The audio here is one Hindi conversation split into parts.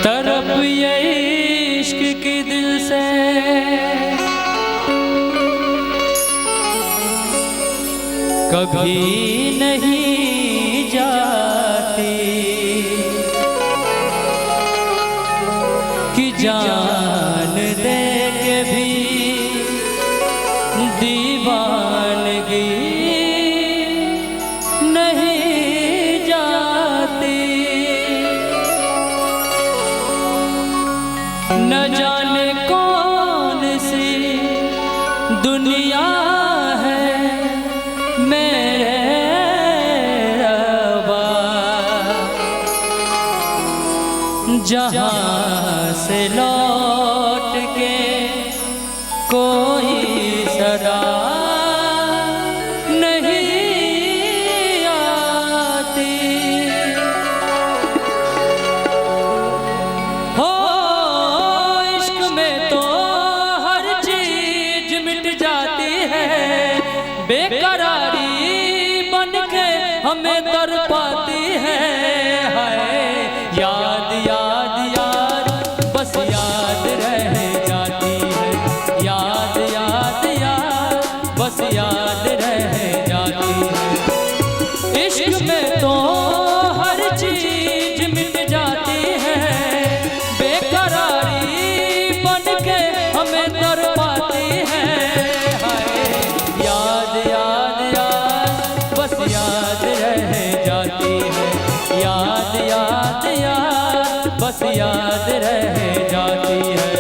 तरफ ये इश्क की दिल से कभी नहीं जाती कि जान दे के भी दीवानगी नहीं जाती। न जाने कौन सी दुनिया है मेरे रब्बा, जहाँ से लौट के कोई सदा नहीं आती। हो इश्क में तो हर चीज मिट जाती है, बेकरारी बन के हमें तड़पाती है। हाय याद याद याद बस याद रह जाती है, याद याद याद बस याद रह जाती है। इश्क में तो हर चीज मिट जाती है, बेकरारी बन के हमें तड़पाती है। हाय याद याद याद बस याद रह जाती है, याद याद याद बस याद रह जाती है।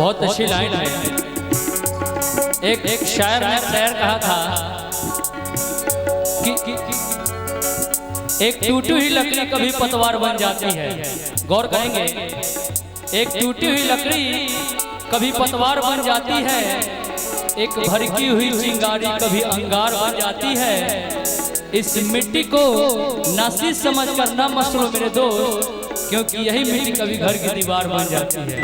बहुत अच्छी लाइन है। एक शायर ने शायर कहा था कि एक टूटी हुई लकड़ी कभी पतवार बन जाती है। गौर करेंगे, एक टूटी हुई लकड़ी कभी पतवार बन जाती है, एक भड़की हुई चिंगारी कभी अंगार बन जाती है। इस मिट्टी को नासिस समझ कर ना मसलो मेरे दोस्त, क्योंकि यही मिट्टी कभी घर की दीवार बन जाती है।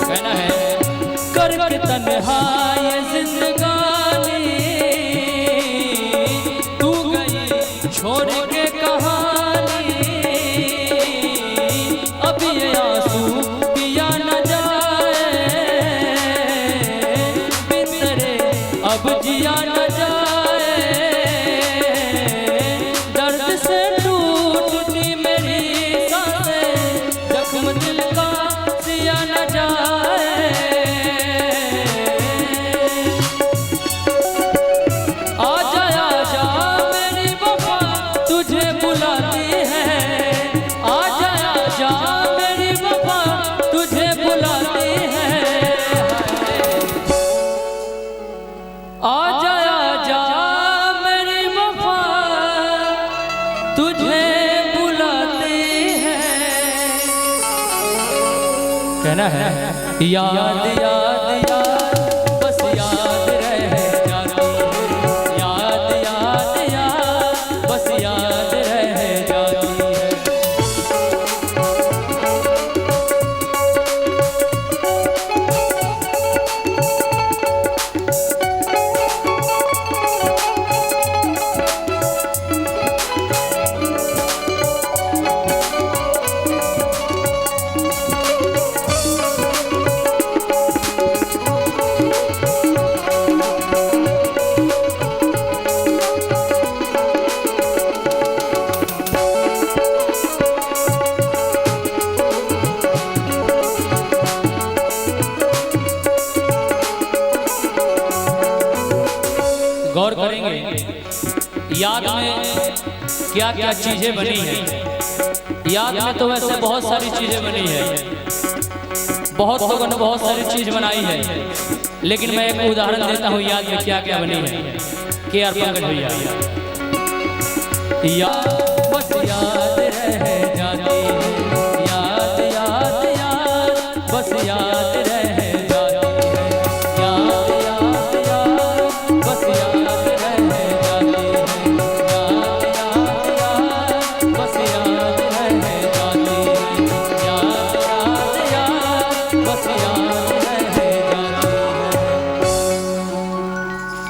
कहना है करके तन्हाई जिंदगानी, तू गई छोड़ के कहानी, अब ये आंसू पिया न जाए बिन तेरे, अब जिया न जाए। दर्द से टूटती मेरी सांसें, जख्म दिल का सिया न जाए। आजा आजा मेरी वफा तुझे बुलाती है, आजा आजा मेरी वफा तुझे बुलाती है। आजा आजा मेरी वफा तुझे बुलाती है। कहना है याद याद याद बस याद रह जाती है, याद याद याद बस याद रह जाती है। गौर करेंगे, याद में क्या क्या चीजें बनी हैं। याद में तो वैसे बहुत सारी चीजें बनी है, बहुत लोगों ने बहुत सारी चीज बनाई है, लेकिन मैं एक उदाहरण देता हूँ याद में क्या क्या बनी है। के आर पंकज भैया या बस यार